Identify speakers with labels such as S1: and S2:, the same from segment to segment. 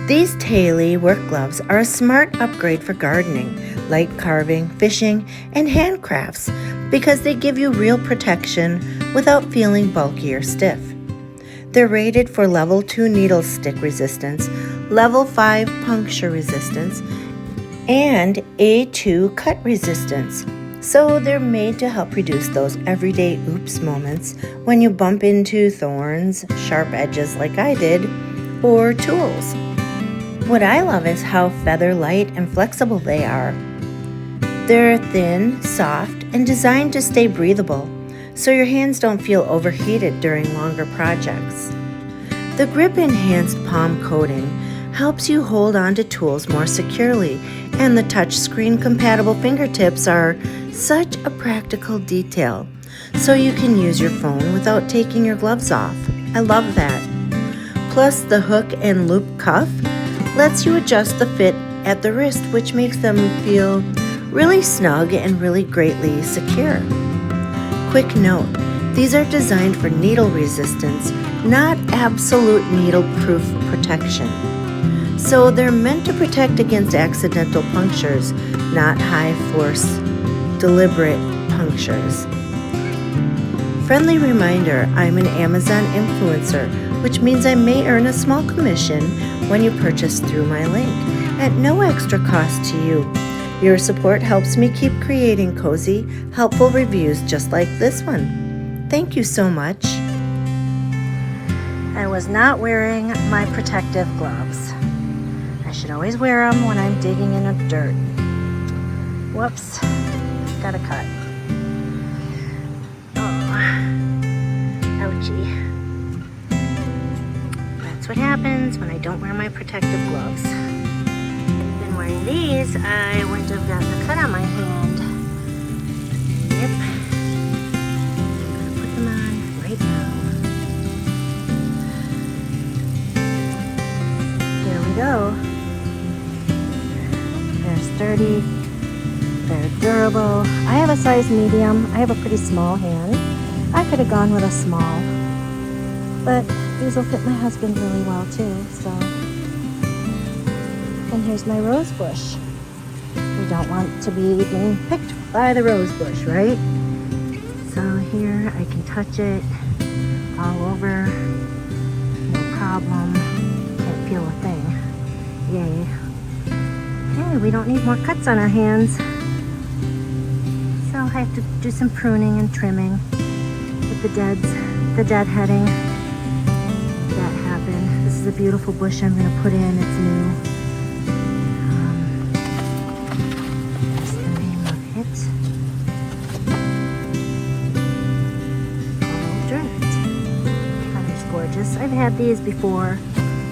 S1: These Taily work gloves are a smart upgrade for gardening, light carving, fishing, and handcrafts because they give you real protection without feeling bulky or stiff. They're rated for level 2 needle stick resistance, level 5 puncture resistance, and A2 cut resistance. So they're made to help reduce those everyday oops moments when you bump into thorns, sharp edges like I did, or tools. What I love is how feather light and flexible they are. They're thin, soft, and designed to stay breathable, so your hands don't feel overheated during longer projects. The grip-enhanced palm coating helps you hold on to tools more securely, and the touchscreen-compatible fingertips are such a practical detail, so you can use your phone without taking your gloves off. I love that. Plus, the hook and loop cuff lets you adjust the fit at the wrist, which makes them feel really snug and really greatly secure. Quick note, these are designed for needle resistance, not absolute needle-proof protection. So they're meant to protect against accidental punctures, not high-force, deliberate punctures. Friendly reminder, I'm an Amazon influencer, which means I may earn a small commission when you purchase through my link, at no extra cost to you. Your support helps me keep creating cozy, helpful reviews just like this one. Thank you so much. I was not wearing my protective gloves. I should always wear them when I'm digging in the dirt. Whoops, got a cut. Ouchie. That's what happens when I don't wear my protective gloves. If I'd been wearing these, I wouldn't have gotten a cut on my hand. Yep. I'm gonna put them on right now. Here we go. They're sturdy. They're durable. I have a size medium. I have a pretty small hand. I could have gone with a small, but these will fit my husband really well too, so. And here's my rose bush. We don't want to be being picked by the rose bush, right? So here I can touch it all over, no problem. Can't feel a thing. Yay. Okay, we don't need more cuts on our hands. So I have to do some pruning and trimming with the deadheading. That happened. This is a beautiful bush I'm going to put in. It's new. That's the name of it. Coral drift. That is gorgeous. I've had these before.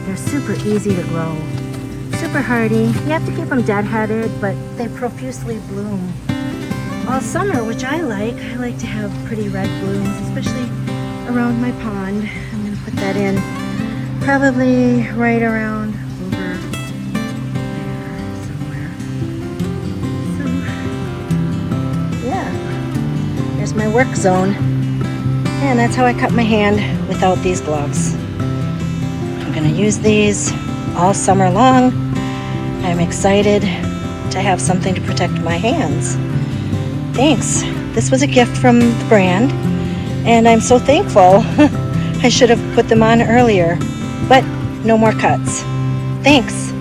S1: They're super easy to grow. Super hardy. You have to keep them deadheaded, but they profusely bloom all summer, which I like. I like to have pretty red blooms, especially around my pond. I'm going to put that in probably right around over there somewhere. So, yeah, there's my work zone. And that's how I cut my hand without these gloves. I'm going to use these all summer long. I'm excited to have something to protect my hands. Thanks. This was a gift from the brand, and I'm so thankful. I should have put them on earlier, but no more cuts. Thanks.